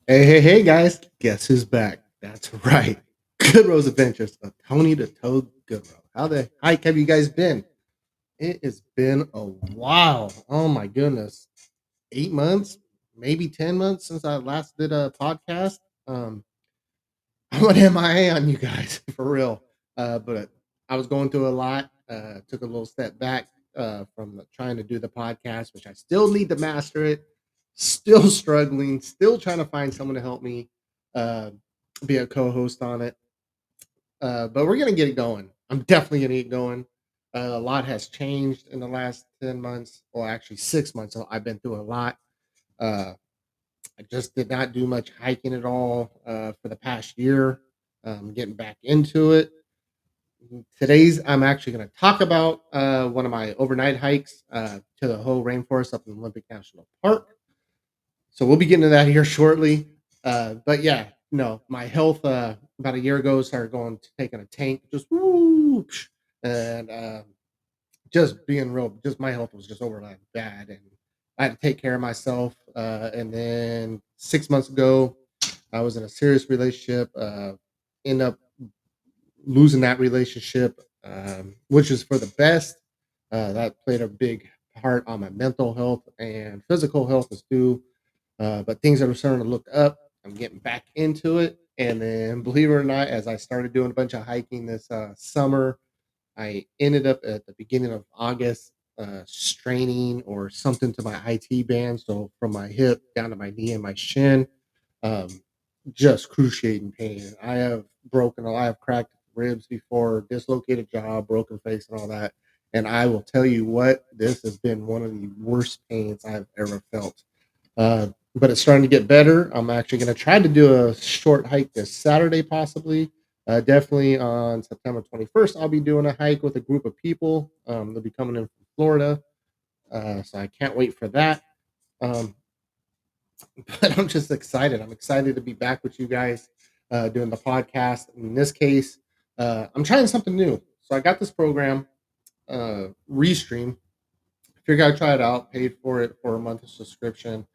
Hey, guys. Guess who's back? That's right. GoodrowsAdventures of Tony the Toad Goodrow. How the heck have you guys been? It has been a while. Oh my goodness. 8 months, maybe 10 months since I last did a podcast. Um, I went MIA on you guys for real. But I was going through a lot. Took a little step back from trying to do the podcast, which I still need to master it. Still struggling. Still trying to find someone to help me uh, be a co-host on it. But we're gonna get it going. I'm definitely gonna get going. A lot has changed in the last 10 months, or actually 6 months. So I've been through a lot. Uh, I just did not do much hiking at all for the past year. Getting back into it. Today's I'm actually going to talk about one of my overnight hikes to the whole rainforest up in Olympic National Park. So we'll be getting to that here shortly. But yeah, no, my health about a year ago started going to taking a tank, just whoosh, and just being real, just my health was just over like bad, and I had to take care of myself. And then 6 months ago, I was in a serious relationship. End up losing that relationship, which is for the best. That played a big part on my mental health and physical health as too. But things are starting to look up. I'm getting back into it. And then, believe it or not, as I started doing a bunch of hiking this summer, I ended up at the beginning of August straining or something to my IT band. So from my hip down to my knee and my shin, um, just cruciating pain. I have cracked ribs before, dislocated jaw, broken face, and all that. And I will tell you what, this has been one of the worst pains I've ever felt. But it's starting to get better. I'm actually going to try to do a short hike this Saturday, possibly. Definitely on September 21st, I'll be doing a hike with a group of people. They'll be coming in from Florida. So I can't wait for that. Um, but I'm just excited. I'm excited to be back with you guys doing the podcast. In this case, I'm trying something new. So I got this program, Restream. Figured I'd try it out, paid for it for a month of subscription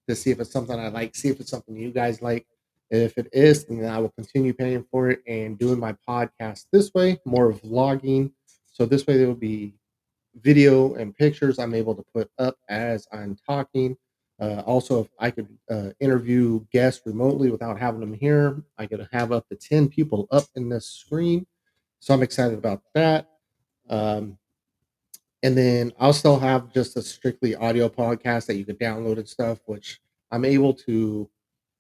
to see if it's something I like, see if it's something you guys like. If it is, then I will continue paying for it and doing my podcast this way, more vlogging. So this way there will be video and pictures I'm able to put up as I'm talking. Also, if I could interview guests remotely without having them here, I could have up to 10 people up in this screen. So I'm excited about that. Um, and then I'll still have just a strictly audio podcast that you could download and stuff, which I'm able to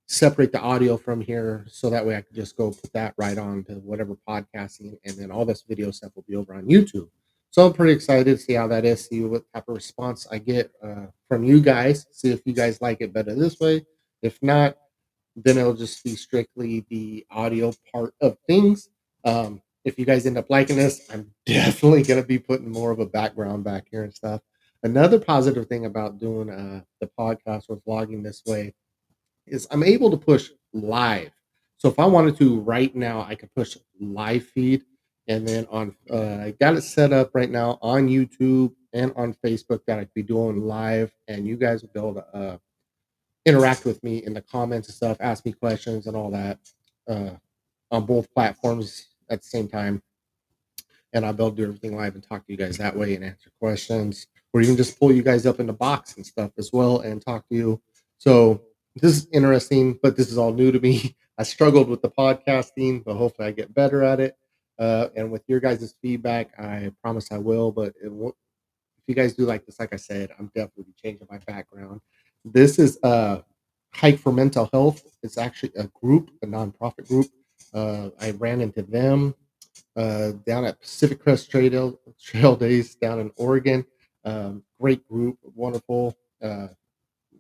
separate the audio from here so that way I can just go put that right on to whatever podcasting, and then all this video stuff will be over on YouTube. So I'm pretty excited to see how that is, see what type of response I get from you guys, see if you guys like it better this way. If not, then it'll just be strictly the audio part of things. If you guys end up liking this, I'm definitely going to be putting more of a background back here and stuff. Another positive thing about doing the podcast or vlogging this way is I'm able to push live. So if I wanted to right now, I could push live feed, and then on I got it set up right now on YouTube and on Facebook that I could be doing live, and you guys will be able to interact with me in the comments and stuff, ask me questions and all that uh, on both platforms at the same time. And I'll be able to do everything live and talk to you guys that way and answer questions, or even just pull you guys up in the box and stuff as well and talk to you. So this is interesting, but this is all new to me. I struggled with the podcasting, but hopefully I get better at it. And with your guys' feedback, I promise I will. But if you guys do like this, like I said, I'm definitely changing my background. This is Hike for Mental Health. It's actually a group, a nonprofit group. I ran into them down at Pacific Crest Trail Days down in Oregon. Great group, wonderful.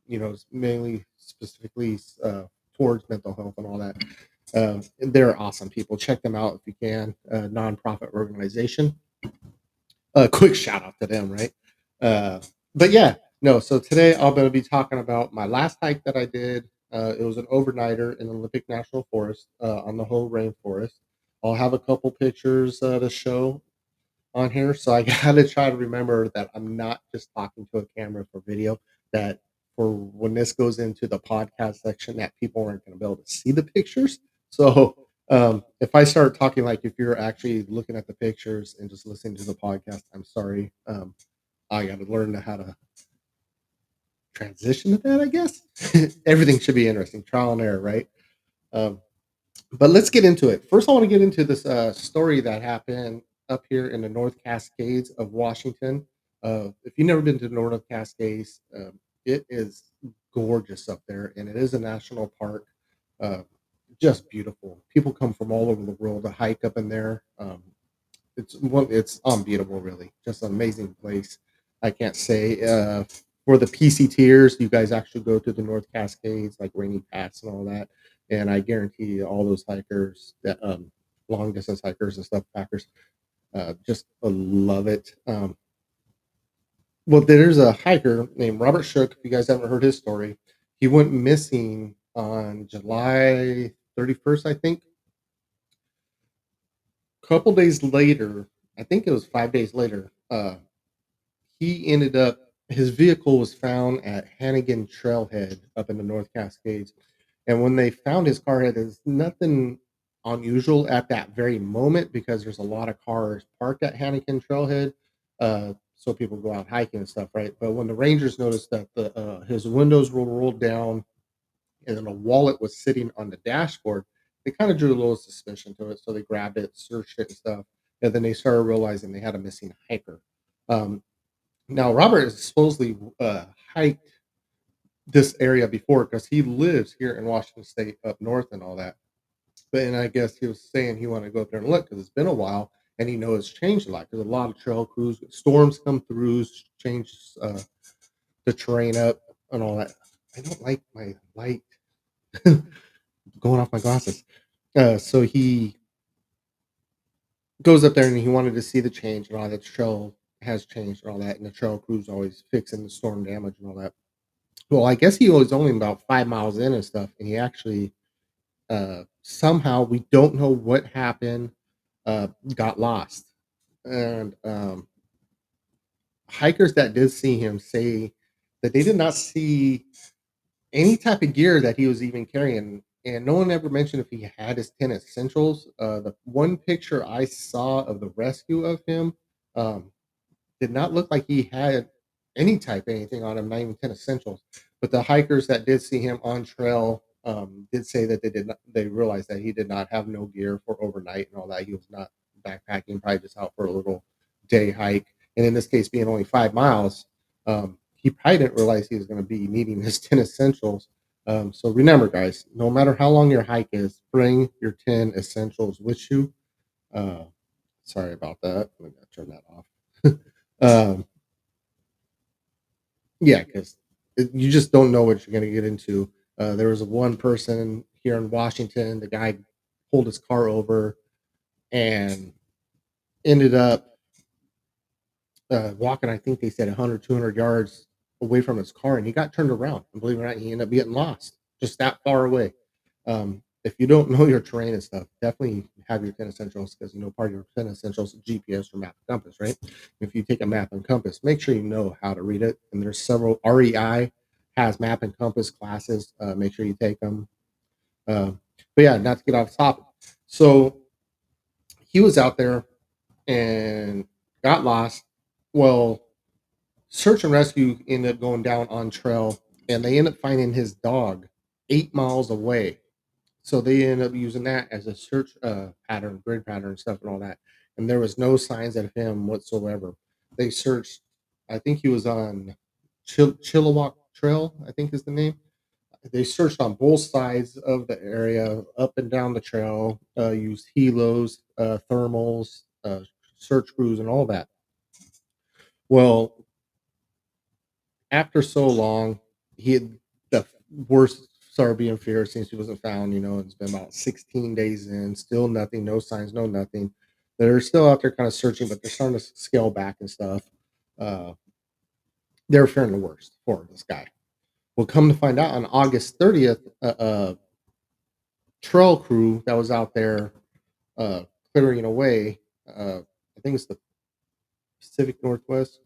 It's mainly specifically towards mental health and all that. They're awesome people. Check them out if you can. Nonprofit organization. Quick shout out to them, right? Uh, but yeah, no. So today I'm going to be talking about my last hike that I did. It was an overnighter in Olympic National Forest on the whole rainforest. I'll have a couple pictures to show on here, so I got to try to remember that I'm not just talking to a camera for video. That for when this goes into the podcast section, that people aren't going to be able to see the pictures. So if I start talking like if you're actually looking at the pictures and just listening to the podcast, I'm sorry. I got to learn how to transition to that. I guess everything should be interesting, trial and error, right? Um, but let's get into it. First, I want to get into this story that happened up here in the North Cascades of Washington. If you've never been to the North Cascades, it is gorgeous up there, and it is a national park. Uh, just beautiful. People come from all over the world to hike up in there. It's unbeatable, really. Just an amazing place. I can't say for the PC tiers, you guys actually go to the North Cascades, like Rainy Pass and all that, and I guarantee you, all those hikers that long distance hikers and stuff packers just love it. Well, there's a hiker named Robert Shook. If you guys haven't heard his story, he went missing on July 31st, I think. A couple days later, I think it was 5 days later. He ended up his vehicle was found at Hannigan Trailhead up in the North Cascades. And when they found his car, there's nothing unusual at that very moment because there's a lot of cars parked at Hannigan Trailhead. So people go out hiking and stuff, right? But when the Rangers noticed that the his windows were rolled down and then a wallet was sitting on the dashboard, they kind of drew a little suspicion to it. So they grabbed it, searched it and stuff. And then they started realizing they had a missing hiker. Um, Now, Robert has supposedly hiked this area before because he lives here in Washington State up north and all that. But and I guess he was saying he wanted to go up there and look because it's been a while and he knows it's changed a lot. There's a lot of trail crews, storms come through, change the terrain up and all that. I don't like my light going off my glasses. So he goes up there and he wanted to see the change and all that. The trail has changed and all that, and the trail crew's always fixing the storm damage and all that. Well, I guess he was only about 5 miles in and stuff, and he actually somehow we don't know what happened, got lost. And hikers that did see him say that they did not see any type of gear that he was even carrying, and no one ever mentioned if he had his 10 essentials. The one picture I saw of the rescue of him um, did not look like he had any type of anything on him, not even 10 essentials. But the hikers that did see him on trail did say that they realized that he did not have no gear for overnight and all that. He was not backpacking, probably just out for a little day hike. And in this case, being only 5 miles, he probably didn't realize he was going to be needing his 10 essentials. So remember, guys, no matter how long your hike is, bring your 10 essentials with you. Uh, Sorry about that. I'm going to turn that off. um, yeah, because you just don't know what you're going to get into. There was one person here in Washington. The guy pulled his car over and ended up walking, I think they said 100, 200 yards away from his car, and he got turned around. And believe it or not, he ended up getting lost just that far away. If you don't know your terrain and stuff, definitely have your 10 essentials because part of your 10 essentials is GPS or map and compass, right? If you take a map and compass, make sure you know how to read it. And there's several REI has map and compass classes. Make sure you take them. Uh, but yeah, not to get off topic. So he was out there and got lost. Well, search and rescue ended up going down on trail and they ended up finding his dog 8 miles away. So they ended up using that as a search pattern, grid pattern, and stuff, and all that. And there was no signs of him whatsoever. They searched. I think he was on Chilliwack Trail. I think is the name. They searched on both sides of the area, up and down the trail. Used helos, thermals, search crews, and all that. Well, after so long, he had the worst started being feared since he wasn't found. It's been about 16 days in, still nothing, no signs, no nothing. They're still out there kind of searching, but they're starting to scale back and stuff. Uh, they're fearing the worst for this guy. Well, come to find out on August 30th, a trail crew that was out there uh, clearing away, I think it's the Pacific Northwest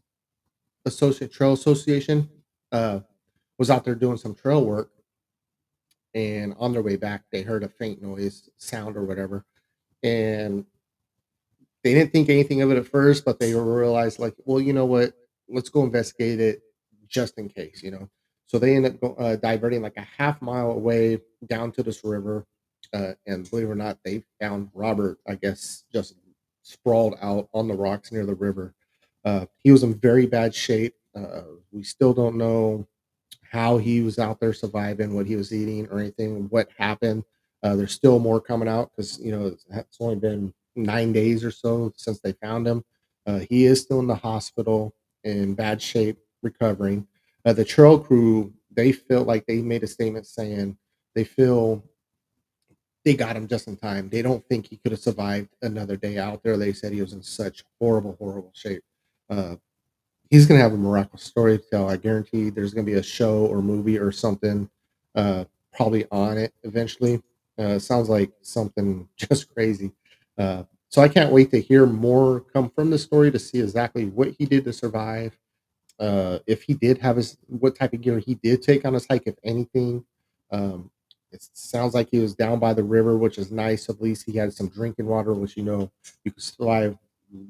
Associate Trail Association, uh, was out there doing some trail work. And on their way back, they heard a faint noise, sound, or whatever. And they didn't think anything of it at first, but they realized, like, well, you know what? Let's go investigate it just in case. So they ended up diverting like a half mile away down to this river. And believe it or not, they found Robert, I guess, just sprawled out on the rocks near the river. He was in very bad shape. We still don't know how he was out there surviving, what he was eating, or anything, what happened. There's still more coming out because it's only been 9 days or so since they found him. He is still in the hospital in bad shape, recovering. The trail crew, they feel like they made a statement saying they feel they got him just in time. They don't think he could have survived another day out there. They said he was in such horrible, horrible shape. Uh, he's gonna have a miraculous story to tell. I guarantee there's gonna be a show or movie or something, uh, probably on it eventually. Sounds like something just crazy. So I can't wait to hear more come from the story to see exactly what he did to survive, if he did have his what type of gear he did take on his hike, if anything. It sounds like he was down by the river, which is nice. At least he had some drinking water, which you could survive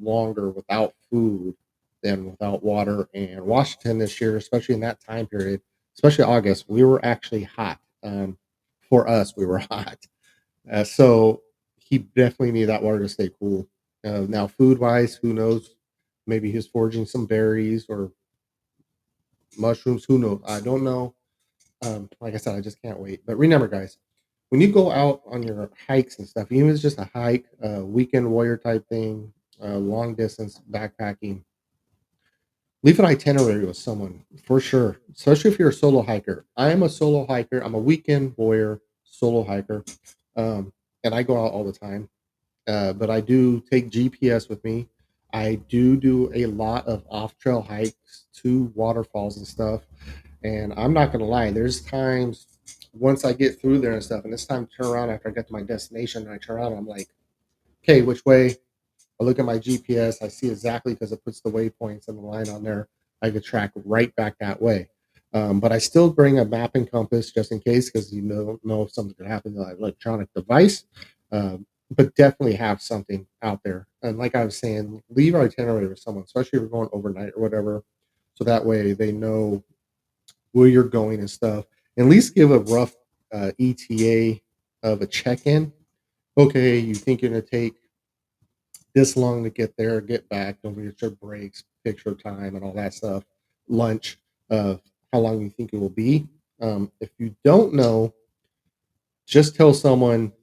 longer without food than without water. And Washington this year, especially in that time period, especially August, we were actually hot. For us, we were hot. So he definitely needed that water to stay cool. Now, food wise, who knows? Maybe he was foraging some berries or mushrooms. Who knows? I don't know. Like I said, I just can't wait. But remember, guys, when you go out on your hikes and stuff, even if it's just a hike, weekend warrior type thing, long distance backpacking, leave an itinerary with someone for sure, especially if you're a solo hiker. I am a solo hiker. I'm a weekend warrior solo hiker, and I go out all the time. But I do take GPS with me. I do a lot of off trail hikes to waterfalls and stuff. And I'm not gonna lie, there's times once I get through there and stuff, and it's time to turn around after I get to my destination, and I turn around, and I'm like, okay, which way? I look at my GPS, I see exactly because it puts the waypoints and the line on there. I could track right back that way. But I still bring a map and compass just in case, because you don't know if something could happen to that electronic device. But definitely have something out there. And like I was saying, leave our itinerary with someone, especially if you're going overnight or whatever. So that way they know where you're going and stuff. At least give a rough ETA of a check-in. Okay, you think you're gonna take this long to get there, get back. Don't forget your breaks, picture time, and all that stuff. Lunch, how long you think it will be. If you don't know, just tell someone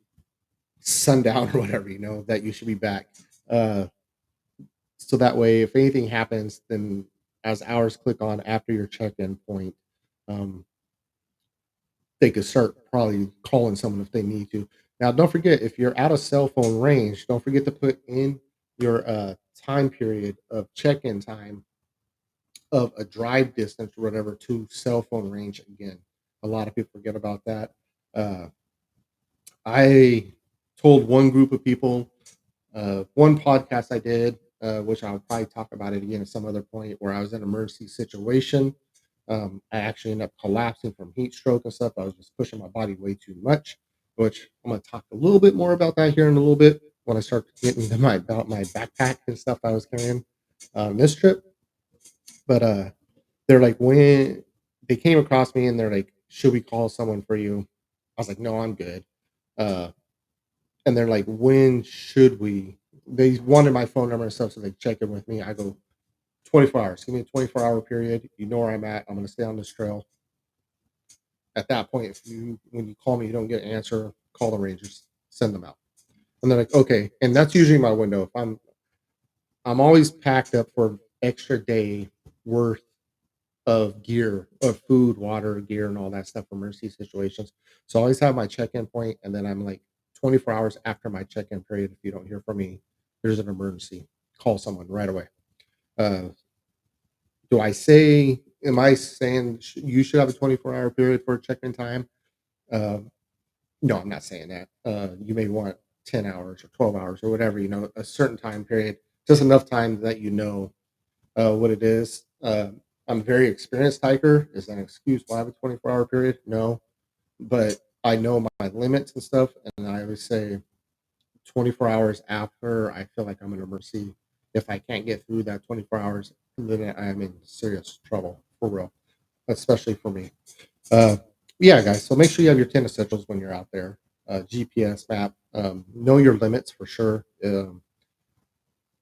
sundown or whatever, that you should be back. Uh, so that way, if anything happens, then as hours click on after your check-in point, um, they could start probably calling someone if they need to. Now, don't forget, if you're out of cell phone range, don't forget to put in your time period of check-in time of a drive distance or whatever to cell phone range again. A lot of people forget about that. Uh, I told one group of people, one podcast I did, which I'll probably talk about it again at some other point, where I was in an emergency situation. I actually ended up collapsing from heat stroke and stuff. I was just pushing my body way too much, which I'm going to talk a little bit more about that here in a little bit when I start getting into about my backpack and stuff I was carrying on this trip. But they're like, when they came across me and they're like, should we call someone for you? I was like, no, I'm good. Uh, and they're like, when should we? They wanted my phone number and stuff, so they check in with me. I go, 24 hours. Give me a 24-hour period. You know where I'm at. I'm going to stay on this trail. At that point, if you when you call me, you don't get an answer, call the Rangers, send them out. And they're like, okay. And that's usually my window. If I'm always packed up for extra day worth of gear, of food, water, gear, and all that stuff for emergency situations. So I always have my check-in point, and then I'm like 24 hours after my check-in period. If you don't hear from me, there's an emergency. Call someone right away. Uh, do I say? Am I saying you should have a 24-hour period for check-in time? Uh, no, I'm not saying that. You may want 10 hours or 12 hours or whatever. A certain time period, just enough time that what it is. I'm a very experienced hiker. Is that an excuse why I have a 24-hour period? No, but I know my limits and stuff, and I always say 24 hours after I feel like I'm in emergency. If I can't get through that 24 hours, then I am in serious trouble for real, especially for me. Uh, yeah, guys. So make sure you have your 10 essentials when you're out there. GPS map. Know your limits for sure. And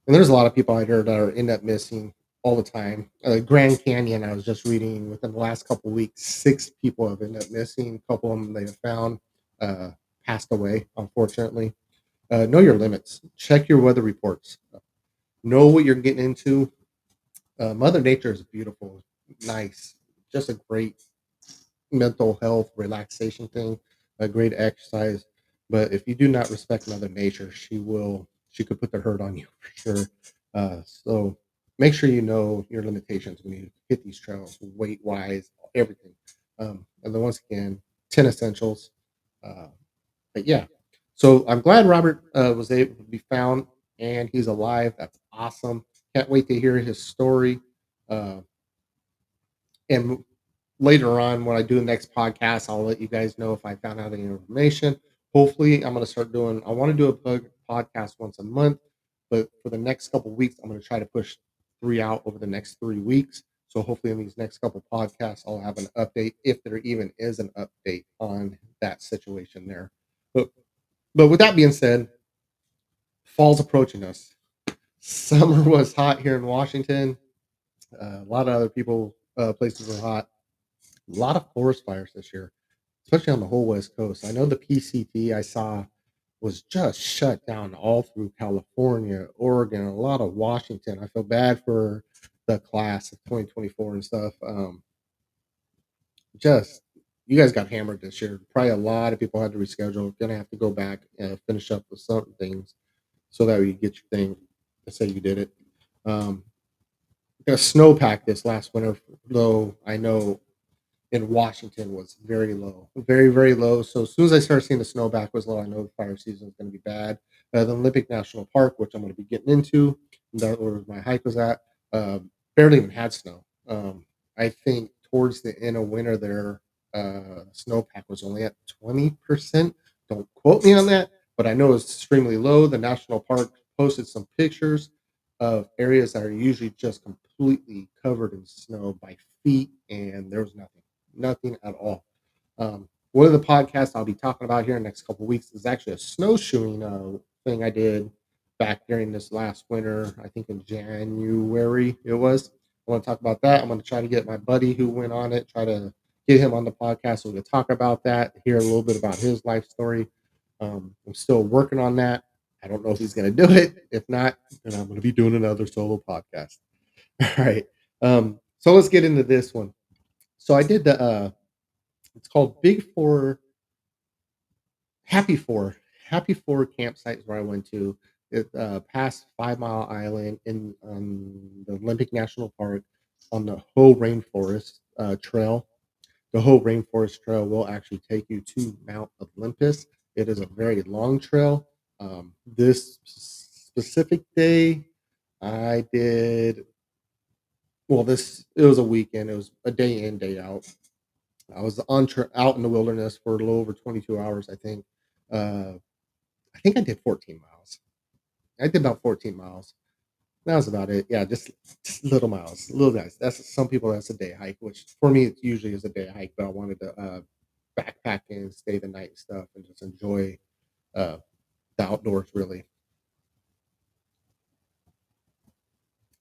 there's a lot of people out there that are end up missing all the time. Grand Canyon, I was just reading within the last couple of weeks, 6 people have ended up missing. A couple of them they have found uh, passed away, unfortunately. Know your limits. Check your weather reports. Know what you're getting into. Mother Nature is beautiful, nice, just a great mental health relaxation thing, a great exercise. But if you do not respect Mother Nature, she could put the hurt on you for sure. So make sure you know your limitations when you hit these trails, weight wise, everything. And then once again, 10 essentials. Uh, but yeah, so I'm glad Robert was able to be found and he's alive. That's awesome. Can't wait to hear his story. Uh, and later on, when I do the next podcast, I'll let you guys know if I found out any information. Hopefully, I'm going to start doing. I want to do a podcast once a month, but for the next couple of weeks, I'm going to try to push 3 out over the next 3 weeks. So hopefully, in these next couple of podcasts, I'll have an update if there even is an update on that situation there. But but with that being said, fall's approaching us. Summer was hot here in Washington. A lot of other places were hot. A lot of forest fires this year, especially on the whole West Coast. I know the PCT I saw was just shut down all through California, Oregon, a lot of Washington. I feel bad for the class of 2024 and stuff. Just you guys got hammered this year. Probably a lot of people had to reschedule. Gonna have to go back and finish up with some things so that you get your thing to say you did it. Um, the snowpack this last winter, though, I know in Washington was very low, very, very low. So as soon as I started seeing the snowback was low, I know the fire season is going to be bad. The Olympic National Park, which I'm going to be getting into, that where my hike was at, barely even had snow. I think towards the end of winter there, snowpack was only at 20%. Don't quote me on that, but I know it's extremely low. The national park posted some pictures of areas that are usually just completely covered in snow by feet, and there was nothing at all. One of the podcasts I'll be talking about here in the next couple of weeks is actually a snowshoeing thing I did back during this last winter. I think in January it was. I want to talk about that. I'm going to try to get my buddy who went on it, try to get him on the podcast so we can talk about that, hear a little bit about his life story. I'm still working on that. I don't know if he's going to do it. If not, then I'm going to be doing another solo podcast. All right. So let's get into this one. So I did the it's called Big Four, Happy Four, Happy Four campsites where I went to. It past 5 Mile Island in the Olympic National Park on the Hoh Rainforest Trail. The Hoh Rainforest Trail will actually take you to Mount Olympus. It is a very long trail. This specific day, I did well. This it was a weekend. It was a day in, day out. I was out in the wilderness for a little over 22 hours, I think. Uh, I think I did 14 miles. I did about 14 miles. That was about it. Yeah, just little miles, little guys. That's some people. That's a day hike, which for me it usually is a day hike. But I wanted to backpack and stay the night and stuff, and just enjoy uh, the outdoors. Really.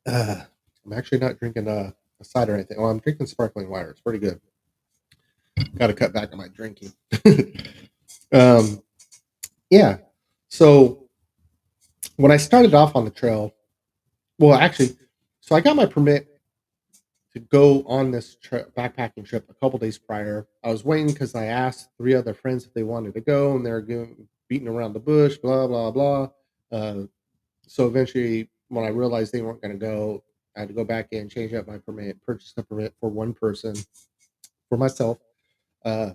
I'm actually not drinking a cider or anything. Well, I'm drinking sparkling water. It's pretty good. Got to cut back on my drinking. um, yeah. So when I started off on the trail, well, actually, so I got my permit to go on this backpacking trip a couple days prior. I was waiting because I asked three other friends if they wanted to go, and they're beating around the bush, blah blah blah. Uh, so eventually, when I realized they weren't going to go, I had to go back in, change up my permit, purchase a permit for one person for myself. Uh,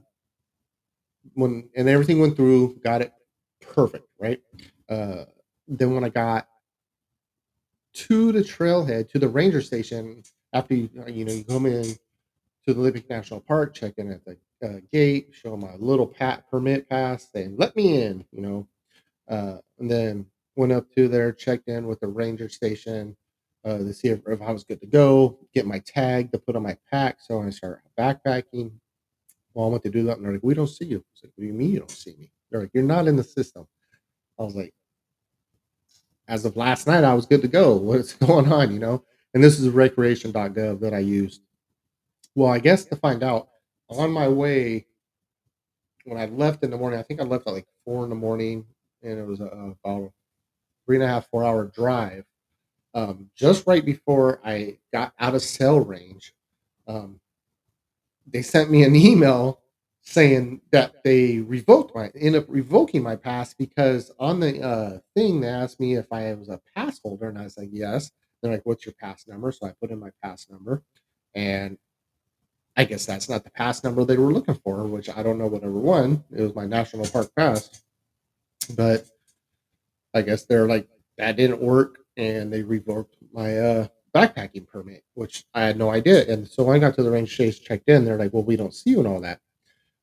when and everything went through, got it perfect, right? Uh, then when I got to the trailhead, to the ranger station, after you come in to the Olympic National Park, check in at the gate, show my little permit pass, saying let me in, and then went up to there, checked in with the ranger station to see if I was good to go, get my tag to put on my pack. So I started backpacking. Well, I went to do that, and they're like, "We don't see you." I was like, "What do you mean you don't see me?" They're like, "You're not in the system." I was like, "As of last night, I was good to go. What's going on?" And this is recreation.gov that I used. Well, I guess to find out, on my way when I left in the morning, I think I left at like 4 in the morning, and it was about a 3.5, 4 hour drive. Just right before I got out of cell range, um, they sent me an email saying that they ended up revoking my pass because on the thing they asked me if I was a pass holder, and I was like, yes. They're like, what's your pass number? So I put in my pass number, and I guess that's not the pass number they were looking for, which I don't know whatever one. It was my national park pass, but I guess they're like that didn't work, and they revoked my backpacking permit, which I had no idea. And so when I got to the range station, checked in, they're like, "Well, we don't see you and all that."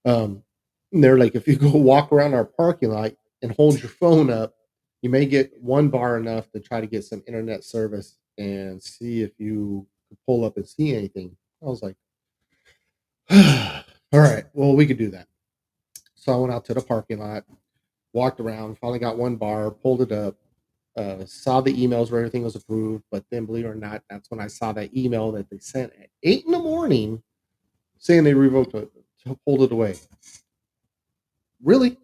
Um, and they're like, "If you go walk around our parking lot and hold your phone up, you may get one bar enough to try to get some internet service and see if you could pull up and see anything." I was like, "All right, well, we could do that." So I went out to the parking lot, walked around, finally got one bar, pulled it up, saw the emails where everything was approved. But then, believe it or not, that's when I saw that email that they sent at 8 in the morning saying they revoked it, pulled it away. Really?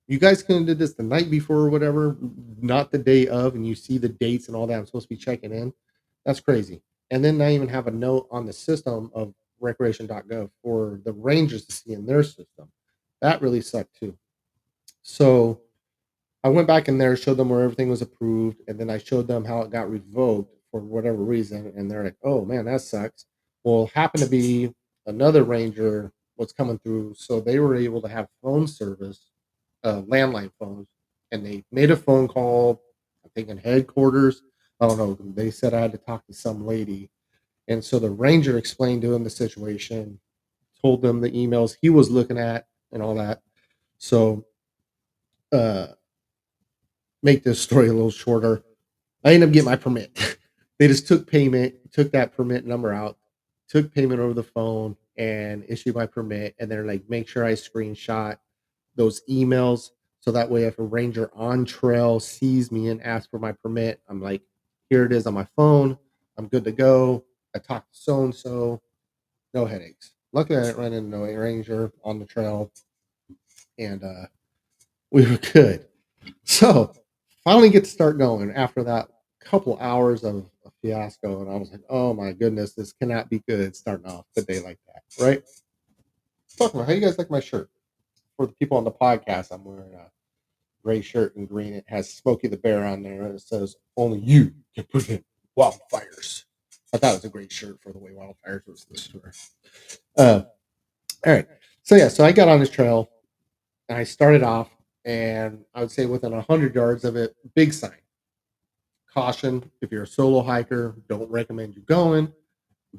You guys couldn't have did this the night before or whatever, not the day of, and you see the dates and all that. I'm supposed to be checking in. That's crazy. And then not even have a note on the system of recreation.gov for the rangers to see in their system. That really sucked too. So I went back in there, showed them where everything was approved, and then I showed them how it got revoked for whatever reason, and they're like, "Oh man, that sucks." Well, happened to be another ranger was coming through, so they were able to have phone service, landline phones, and they made a phone call. I think in headquarters. I don't know. They said I had to talk to some lady, and so the ranger explained to him the situation, told them the emails he was looking at, and all that. So, uh, make this story a little shorter. I ended up getting my permit. They just took payment, took that permit number out, took payment over the phone, and issued my permit. And they're like, make sure I screenshot those emails so that way if a ranger on trail sees me and asks for my permit, I'm like, here it is on my phone. I'm good to go. I talked to so and so. No headaches. Luckily, I didn't run into a ranger on the trail, and we were good. So finally get to start going after that couple hours of a fiasco, and I was like, "Oh my goodness, this cannot be good." Starting off the day like that, right? Talking about how you guys like my shirt. For the people on the podcast, I'm wearing a gray shirt and green. It has Smokey the Bear on there, and it says, "Only you can prevent wildfires." I thought it was a great shirt for the way wildfires was this year. Uh, all right, so yeah, so I got on this trail and I started off, and I would say within 100 yards of it, big sign. Caution, if you're a solo hiker, don't recommend you going.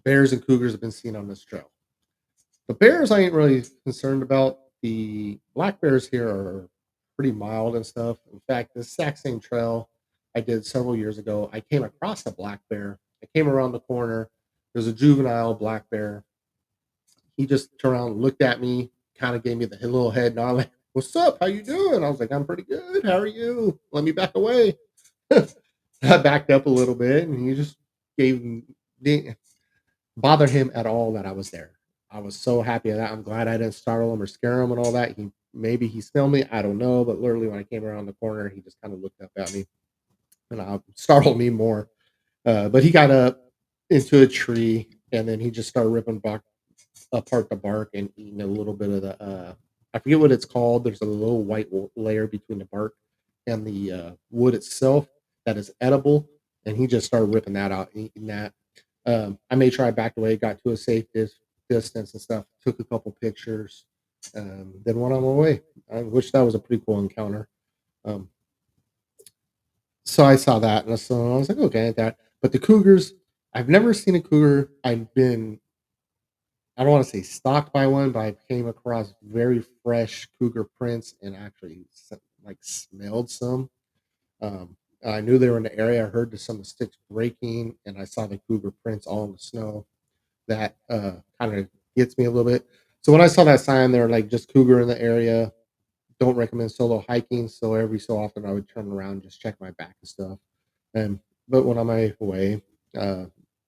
Bears and cougars have been seen on this trail. The bears I ain't really concerned about. The black bears here are pretty mild and stuff. In fact, this exact same trail I did several years ago, I came across a black bear. I came around the corner. There's a juvenile black bear. He just turned around and looked at me, kind of gave me the little head nod, like, "What's up? How you doing?" I was like, "I'm pretty good. How are you? Let me back away." I backed up a little bit, and he just didn't bother him at all that I was there. I was so happy at that. I'm glad I didn't startle him or scare him and all that. He smelled me. I don't know, but literally when I came around the corner, he just kind of looked up at me and startled me more. But he got up into a tree, and then he just started ripping apart the bark and eating a little bit of the I forget what it's called. There's a little white layer between the bark and the wood itself that is edible, and he just started ripping that out and eating that. I made sure I backed away, got to a safe distance and stuff, took a couple pictures, then went on my way. I wish that was a pretty cool encounter. Um, so I saw that, and so I was like, okay, that. But the cougars, I've never seen a cougar. I've been, I don't want to say stalked by one, but I came across very fresh cougar prints and actually like smelled some. I knew they were in the area. I heard some of the sticks breaking, and I saw the cougar prints all in the snow. That kind of gets me a little bit. So when I saw that sign there, like just cougar in the area, don't recommend solo hiking. So every so often I would turn around and just check my back and stuff. And but when on my way, uh,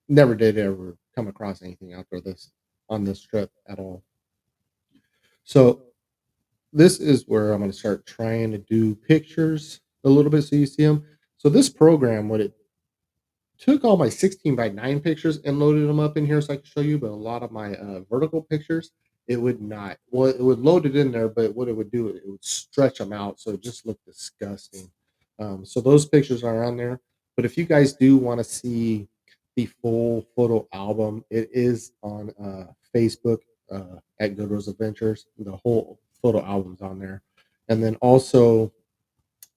never did ever come across anything out there this on this trip at all. So this is where I'm going to start trying to do pictures a little bit so you see them. So this program, what it took all my 16 by 9 pictures and loaded them up in here so I could show you, but a lot of my vertical pictures, it would not. Well, it would load it in there, but what it would do, it would stretch them out so it just looked disgusting. So those pictures are on there. But if you guys do want to see the full photo album, it is on Facebook at Goodrow's Adventures. The whole photo album's on there. And then also,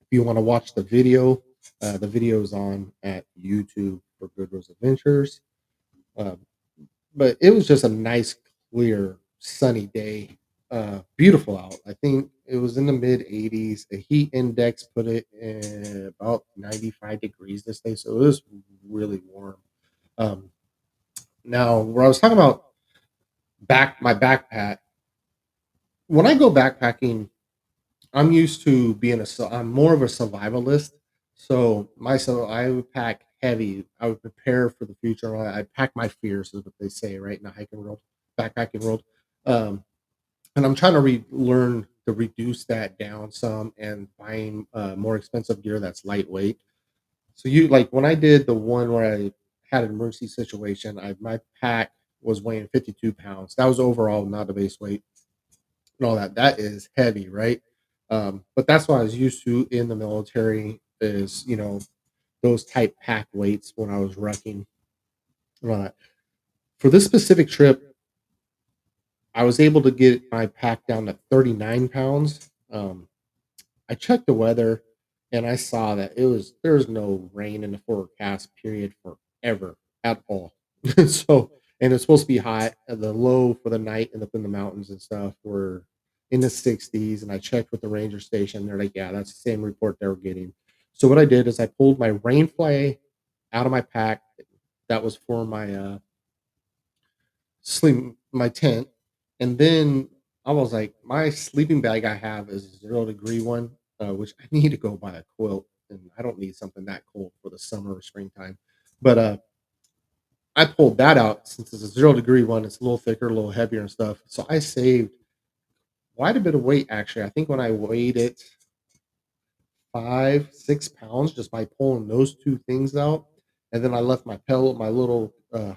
if you want to watch the video is on at YouTube for Goodrow's Adventures. Uh, but it was just a nice, clear, sunny day. Beautiful out. I think it was in the mid 80s. The heat index put it in about 95 degrees this day, so it was really warm. Um, Now, where I was talking about my backpack, when I go backpacking, I'm used to being I'm more of a survivalist. So I would pack heavy. I would prepare for the future. I pack my fears, is what they say, right, in the hiking world, backpacking world. Um, and I'm trying to learn to reduce that down some and buying more expensive gear that's lightweight. So you like when I did the one where I had an emergency situation, my pack was weighing 52 pounds. That was overall, not the base weight and all that. That is heavy, right? But that's what I was used to in the military is, those type pack weights when I was wrecking and all that. For this specific trip, I was able to get my pack down to 39 pounds. I checked the weather and I saw that there's no rain in the forecast period forever at all. So, and it's supposed to be hot. The low for the night and up in the mountains and stuff were in the 60s. And I checked with the ranger station. They're like, yeah, that's the same report they were getting. So what I did is I pulled my rain fly out of my pack. That was for my sleep my tent, and then I was like, my sleeping bag I have is a 0 degree one, which I need to go buy a quilt, and I don't need something that cold for the summer or springtime. But I pulled that out since it's a 0 degree one. It's a little thicker, a little heavier and stuff. So I saved quite a bit of weight actually. I think when I weighed it 5, 6 pounds just by pulling those two things out. And then I left my pillow, my little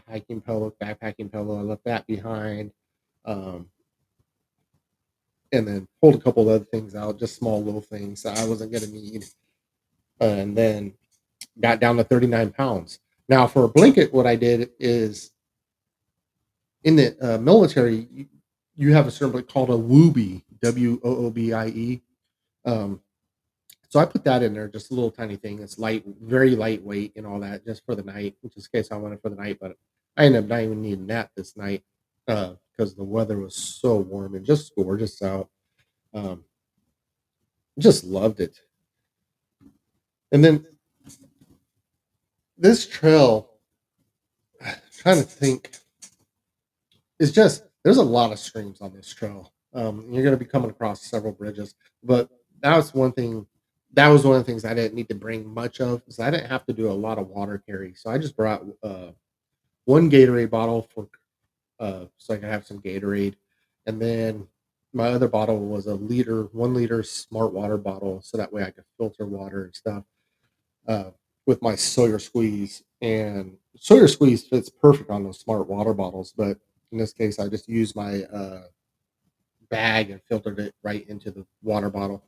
hiking pillow, backpacking pillow. I left that behind. Um, and then pulled a couple of other things out, just small little things that I wasn't going to need, and then got down to 39 pounds. Now, for a blanket, what I did is in the military, you have a certain blanket called a woobie, WOOBIE. Um, so I put that in there, just a little tiny thing. It's light, very lightweight, and all that, just for the night, just in case I wanted for the night. But I ended up not even needing that this night because the weather was so warm and just gorgeous out. Um, just loved it. And then this trail, trying to think, it's just there's a lot of streams on this trail. You're going to be coming across several bridges, but that was one thing. That was one of the things I didn't need to bring much of because I didn't have to do a lot of water carry. So I just brought one Gatorade bottle for so I could have some Gatorade, and then my other bottle was a 1 liter smart water bottle, so that way I could filter water and stuff uh, with my Sawyer squeeze. and Sawyer Squeeze fits perfect on those smart water bottles. But in this case, I just used my bag and filtered it right into the water bottle.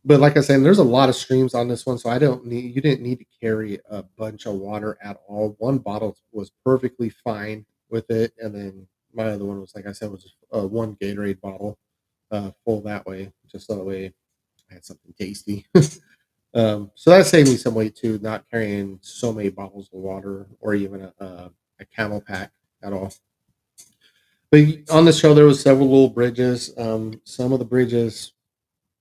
But like I said, there's a lot of streams on this one, so I don't need you didn't need to carry a bunch of water at all. One bottle was perfectly fine with it, and then my other one was, like I said, was one Gatorade bottle full that way, just so that way I had something tasty. So that saved me some weight too, not carrying so many bottles of water or even a camel pack at all. But on the show, there was several little bridges. Some of the bridges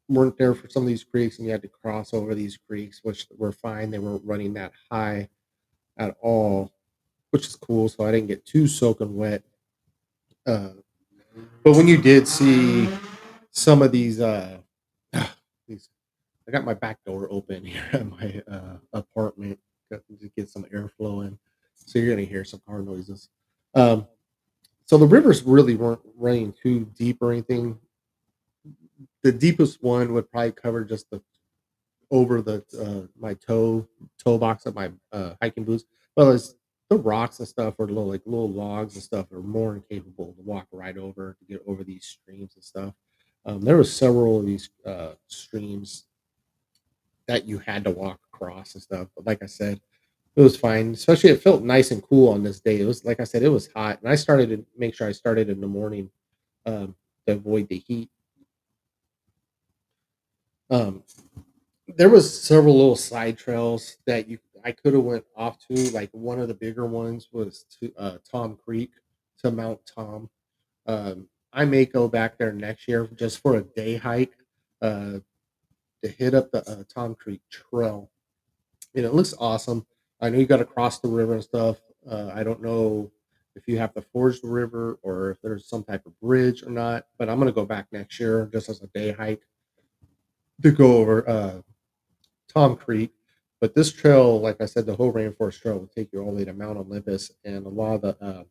weren't there for some of these creeks, and you had to cross over these creeks, which were fine. They weren't running that high at all, which is cool. So I didn't get too soaking wet. Uh, but when you did see some of these, these, I got my back door open here at my apartment to get some airflow in, so you're gonna hear some car noises. Um, so the rivers really weren't running too deep or anything. The deepest one would probably cover just the over the my toe box of my hiking boots. Well, it's the rocks and stuff, or little like little logs and stuff, are more than capable to walk right over to get over these streams and stuff. There was several of these streams that you had to walk across and stuff. But like I said, it was fine. Especially it felt nice and cool on this day. It was like I said, it was hot, and I started to make sure I started in the morning um, to avoid the heat. Um, there was several little side trails that you I could have went off to. Like one of the bigger ones was to Tom Creek to Mount Tom. I may go back there next year just for a day hike uh, to hit up the Tom Creek Trail. And it looks awesome. I know you got to cross the river and stuff. I don't know if you have to forge the river or if there's some type of bridge or not. But I'm gonna go back next year just as a day hike to go over Tom Creek. But this trail, like I said, the whole Rainforest Trail will take you all the way to Mount Olympus, and a lot of the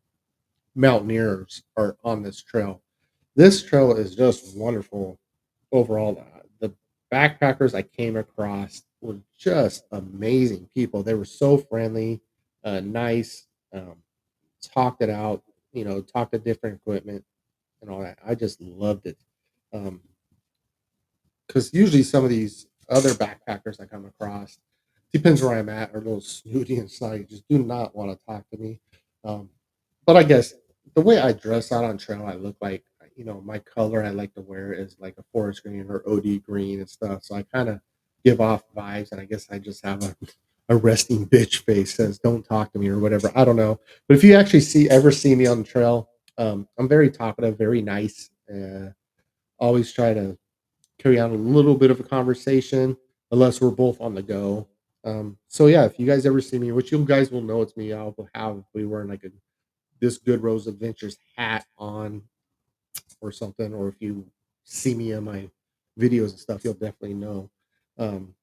mountaineers are on this trail. This trail is just wonderful overall. The backpackers I came across were just amazing people. They were so friendly, nice, talked it out, talked to different equipment and all that. I just loved it. Um, because usually some of these other backpackers I come across, depends where I'm at, are a little snooty and snotty, just do not want to talk to me. Um, but I guess the way I dress out on trail, I look like, my color I like to wear is like a forest green or OD green and stuff. So I kind of give off vibes, and I guess I just have a resting bitch face, says don't talk to me or whatever. I don't know. But if you actually ever see me on the trail, I'm very talkative, very nice. Always try to carry on a little bit of a conversation unless we're both on the go. So yeah, if you guys ever see me, which you guys will know it's me, I'll have be wearing like this Good Rose Adventures hat on or something, or if you see me in my videos and stuff, you'll definitely know. Um,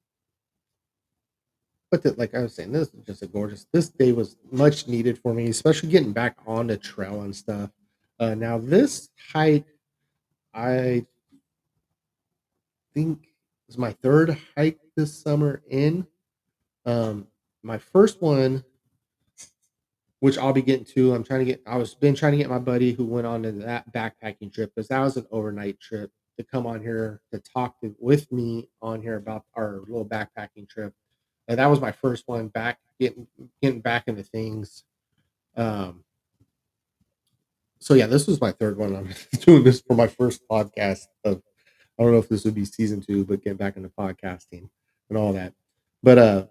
like I was saying, this is just a gorgeous. This day was much needed for me, especially getting back on the trail and stuff. Now this hike, I think is my third hike this summer in. My first one, which I'll be getting to, I was been trying to get my buddy who went on to that backpacking trip, because that was an overnight trip, to come on here to with me on here about our little backpacking trip. And that was my first one back, getting back into things. Um, so yeah, this was my third one. I'm doing this for my first podcast of, I don't know if this would be season two, but getting back into podcasting and all that. But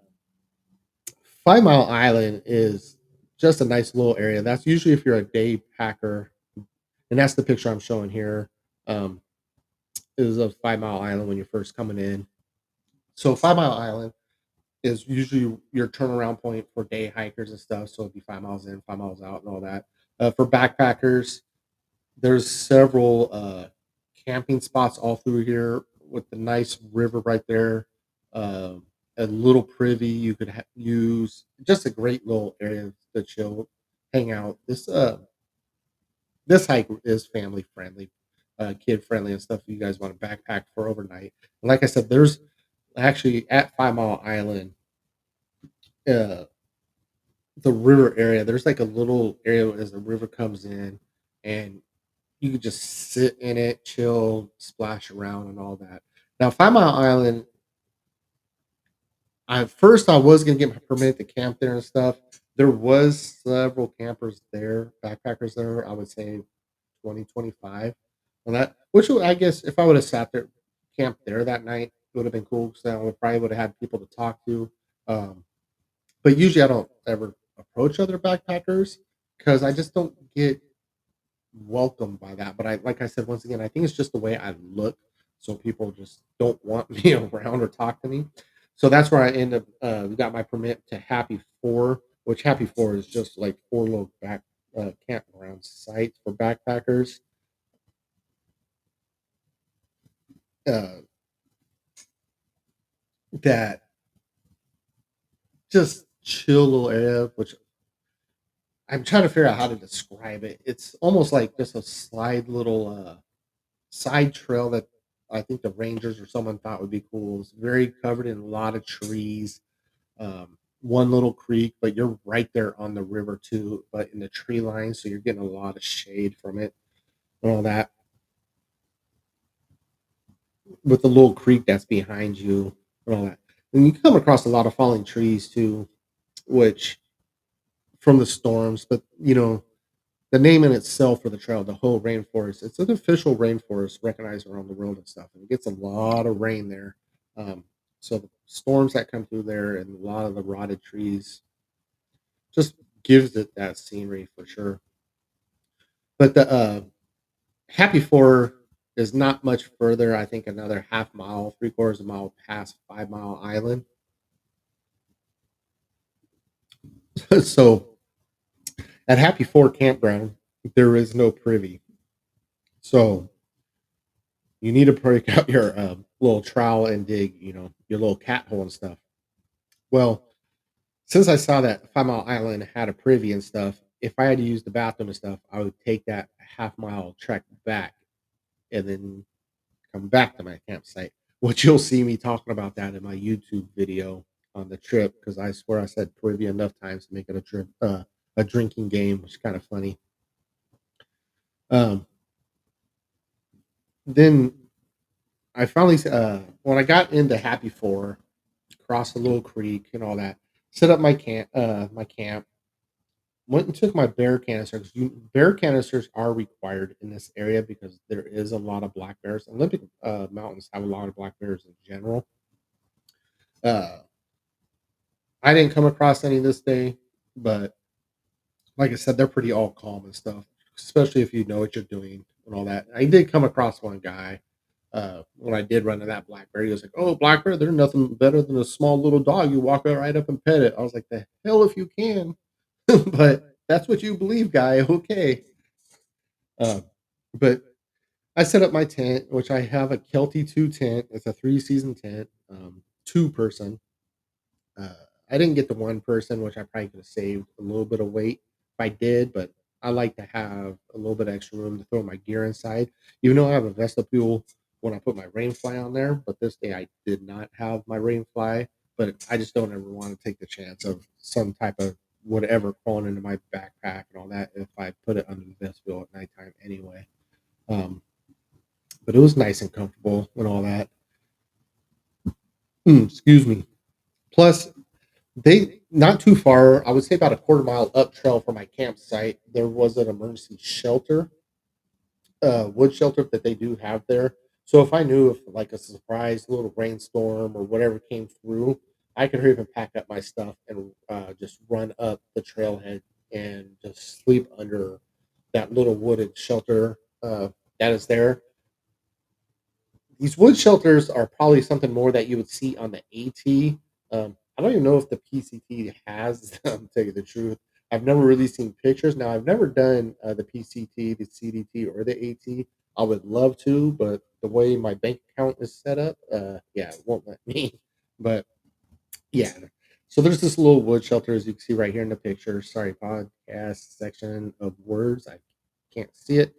5 Mile Island is just a nice little area. That's usually if you're a day packer, and that's the picture I'm showing here. Um, is of 5 Mile Island when you're first coming in. So 5 Mile Island is usually your turnaround point for day hikers and stuff. So it'd be 5 miles in, 5 miles out, and all that. For backpackers, there's several camping spots all through here with the nice river right there. Um, a little privy you could use. Just a great little area to chill, hang out. This hike is family friendly, kid friendly and stuff. If you guys want to backpack for overnight, and like I said, there's actually at 5 Mile Island uh, the river area. There's like a little area as the river comes in, and you could just sit in it, chill, splash around, and all that. Now, 5 Mile Island, at first I was gonna get my permit to camp there and stuff. There was several campers there, backpackers there. I would say 2025 on that. Which I guess if I would have sat there, camped there that night, it would have been cool because I would probably would have had people to talk to. Um, but usually I don't ever approach other backpackers because I just don't get welcomed by that. But I, like I said, once again, I think it's just the way I look. So people just don't want me around or talk to me. So that's where I end up, got my permit to Happy Four, which Happy Four is just like four little campground sites for backpackers. Uh, that just chill little area, which I'm trying to figure out how to describe it. It's almost like just a slide little side trail that I think the rangers or someone thought would be cool. It's very covered in a lot of trees. One little creek, but you're right there on the river too, but in the tree line, so you're getting a lot of shade from it and all that. With the little creek that's behind you and all that. And you come across a lot of falling trees too, which from the storms, but the name in itself for the trail, the whole rainforest, it's an official rainforest recognized around the world and stuff. And it gets a lot of rain there. Um, so the storms that come through there and a lot of the rotted trees just gives it that scenery for sure. But the Happy Four is not much further. I think another half mile, three quarters of a mile past 5 Mile Island. So at Happy Four campground, there is no privy. So you need to break out your little trowel and dig, your little cat hole and stuff. Well, since I saw that 5 Mile Island had a privy and stuff, if I had to use the bathroom and stuff, I would take that half mile trek back and then come back to my campsite. Which you'll see me talking about that in my YouTube video on the trip because I swear I said privy enough times to make it a drinking game, which is kind of funny. Um, then I finally, when I got into Happy Four, crossed a little creek and all that, set up my camp, went and took my bear canister because bear canisters are required in this area because there is a lot of black bears. Olympic mountains have a lot of black bears in general. Uh, I didn't come across any this day, but like I said, they're pretty all calm and stuff, especially if you know what you're doing and all that. I did come across one guy when I did run to that black bear. He was like, "Oh, black bear, they're nothing better than a small little dog. You walk right up and pet it." I was like, "The hell if you can," but that's what you believe, guy. Okay. Uh, but I set up my tent, which I have a Kelty 2 tent. It's a 3 season tent, two person. Uh, I didn't get the one person, which I probably could have saved a little bit of weight if I did, but I like to have a little bit of extra room to throw my gear inside. Even though I have a vestibule when I put my rain fly on there, but this day I did not have my rain fly. But I just don't ever want to take the chance of some type of whatever crawling into my backpack and all that if I put it under the vestibule at nighttime anyway. Um, but it was nice and comfortable and all that. Excuse me. Plus, they not too far. I would say about a quarter mile up trail from my campsite. There was an emergency shelter, wood shelter that they do have there. So if I knew if like a surprise little rainstorm or whatever came through, I could even pack up my stuff and just run up the trailhead and just sleep under that little wooded shelter that is there. These wood shelters are probably something more that you would see on the AT. I don't even know if the PCT has them, to tell you the truth. I've never really seen pictures. Now, I've never done the PCT, the CDT, or the AT. I would love to, but the way my bank account is set up, yeah, it won't let me. But yeah, so there's this little wood shelter as you can see right here in the picture. Sorry, podcast section of words. I can't see it.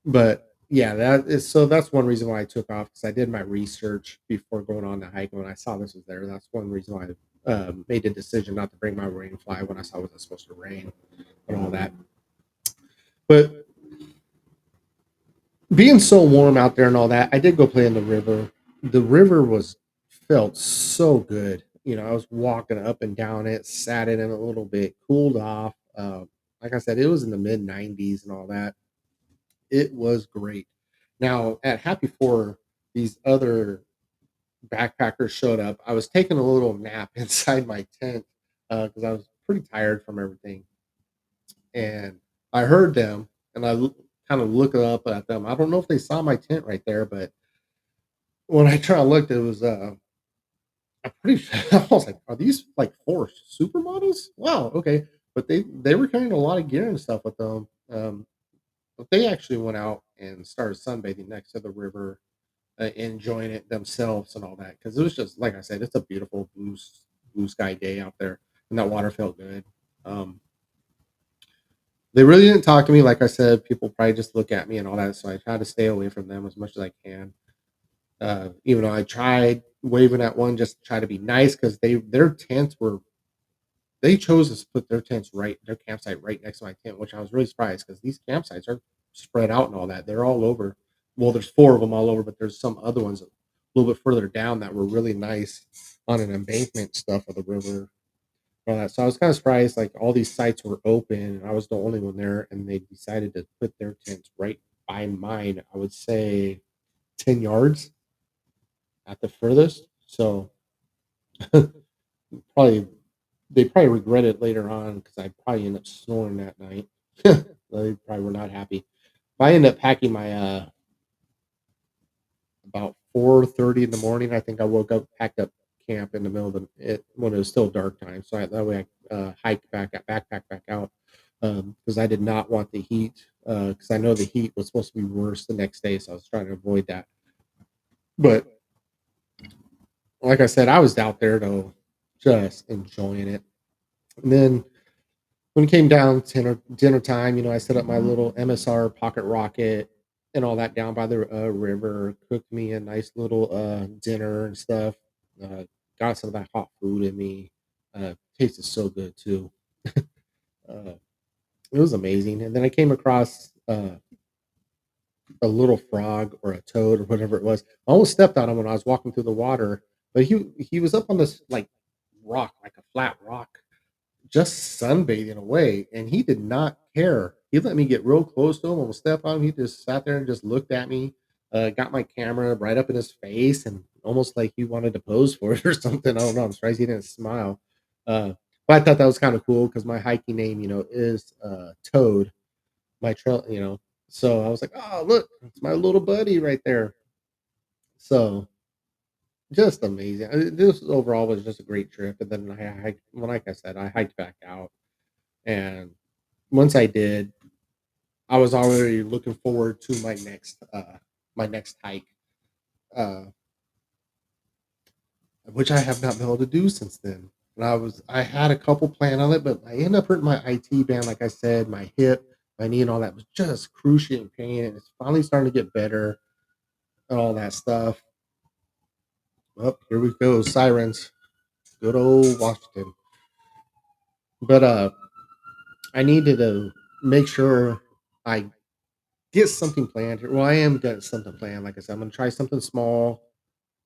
But yeah, that is so that's one reason why I took off because I did my research before going on the hike. And when I saw this was there, that's one reason why I made the decision not to bring my rain fly when I saw it wasn't supposed to rain and all that. But being so warm out there and all that, I did go play in the river. The river was felt so good. I was walking up and down it, sat in it a little bit, cooled off. Like I said, it was in the mid 90s and all that. It was great. Now at Happy Four, these other backpackers showed up. I was taking a little nap inside my tent because I was pretty tired from everything, and I heard them, and kind of looked up at them. I don't know if they saw my tent right there, but when I try to look, it was I'm pretty sure I was like, are these like four supermodels? Wow, okay. But they were carrying a lot of gear and stuff with them. But they actually went out and started sunbathing next to the river, enjoying it themselves and all that. Because it was just like I said, it's a beautiful blue sky day out there, and that water felt good. Um, they really didn't talk to me. Like I said, people probably just look at me and all that. So I try to stay away from them as much as I can. Even though I tried waving at one just to try to be nice because their tents were they chose to put their campsite right next to my tent, which I was really surprised because these campsites are spread out and all that. They're all over. Well, there's four of them all over, but there's some other ones a little bit further down that were really nice on an embankment stuff of the river. All that. So I was kind of surprised, like all these sites were open, and I was the only one there, and they decided to put their tents right by mine. I would say 10 yards at the furthest. So probably they probably regret it later on because I probably ended up snoring that night. They probably were not happy. I ended up packing my about 4:30 in the morning. I think I woke up, packed up camp in the middle of it when it was still dark time. So that way I hiked backpack back out because I did not want the heat because I know the heat was supposed to be worse the next day. So I was trying to avoid that. But like I said, I was out there though, just enjoying it. And then when it came down to dinner time, I set up my little MSR pocket rocket and all that down by the river. Cooked me a nice little dinner and stuff. Uh, got some of that hot food in me. Tasted so good too. Uh, it was amazing. And then I came across a little frog or a toad or whatever it was. I almost stepped on him when I was walking through the water, but he was up on this like rock, like a flat rock, just sunbathing away, and he did not care. He let me get real close to him, almost step on him. He just sat there and just looked at me, got my camera right up in his face, and almost like he wanted to pose for it or something. I don't know. I'm surprised he didn't smile. But I thought that was kind of cool because my hiking name, is Toad, my trail. So I was like, oh, look, it's my little buddy right there. So just amazing. This overall was just a great trip. And then I hiked, well, like I said, I hiked back out. And once I did, I was already looking forward to my next hike, uh, which I have not been able to do since then. And I had a couple planned on it, but I ended up hurting my IT band, like I said, my hip, my knee, and all that was just excruciating pain. And it's finally starting to get better and all that stuff. Oh, here we go, sirens. Good old Washington. But I needed to make sure I get something planned here. Well, I am getting something planned. Like I said, I'm gonna try something small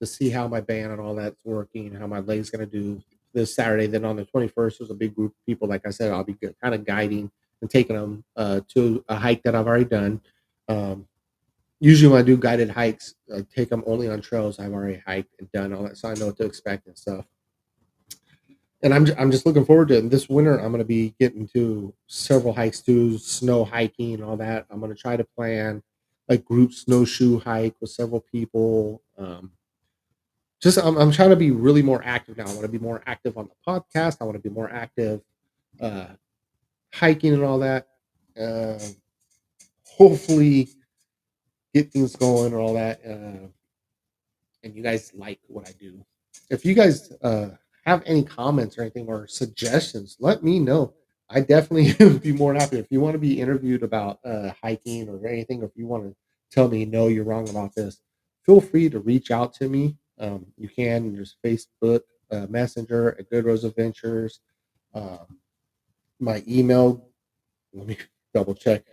to see how my band and all that's working, how my leg's gonna do this Saturday. Then on the 21st, there's a big group of people. Like I said, I'll be kind of guiding and taking them to a hike that I've already done. Um, Usually when I do guided hikes, I take them only on trails I've already hiked and done all that, so I know what to expect and stuff. And I'm just looking forward to it. And this winter, I'm going to be getting to several hikes too, snow hiking and all that. I'm going to try to plan a group snowshoe hike with several people. Just I'm trying to be really more active now. I want to be more active on the podcast. I want to be more active uh, hiking and all that. Uh, Hopefully, get things going and all that. And you guys like what I do. If you guys have any comments or anything or suggestions, let me know. I definitely would be more than happy. If you want to be interviewed about hiking or anything, or if you want to tell me, no, you're wrong about this, feel free to reach out to me. You can, there's Facebook Messenger at GoodrowsAdventures. My email, let me double check.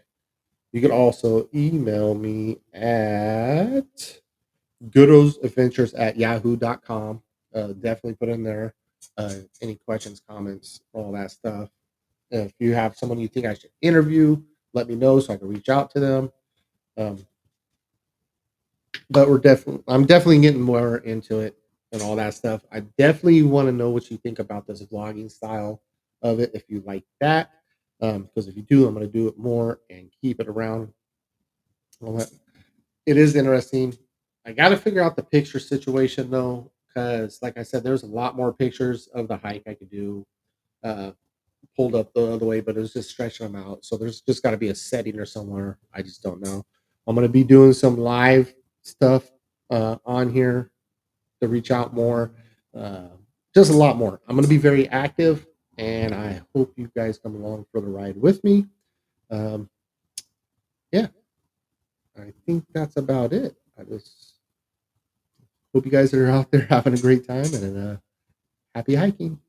You can also email me at GoodrowsAdventures at yahoo.com. Definitely put in there any questions, comments, all that stuff. If you have someone you think I should interview, let me know so I can reach out to them. Um, but I'm definitely getting more into it and all that stuff. I definitely want to know what you think about this vlogging style of it. If you like that, because if you do, I'm going to do it more and keep it around. All that. It is interesting. I got to figure out the picture situation though, because like I said, there's a lot more pictures of the hike I could do. Uh, Pulled up the other way, but it was just stretching them out. So there's just got to be a setting or somewhere. I just don't know. I'm going to be doing some live stuff on here to reach out more. Uh, just a lot more. I'm going to be very active, and I hope you guys come along for the ride with me. Um, yeah, I think that's about it. I just hope you guys are out there having a great time and happy hiking.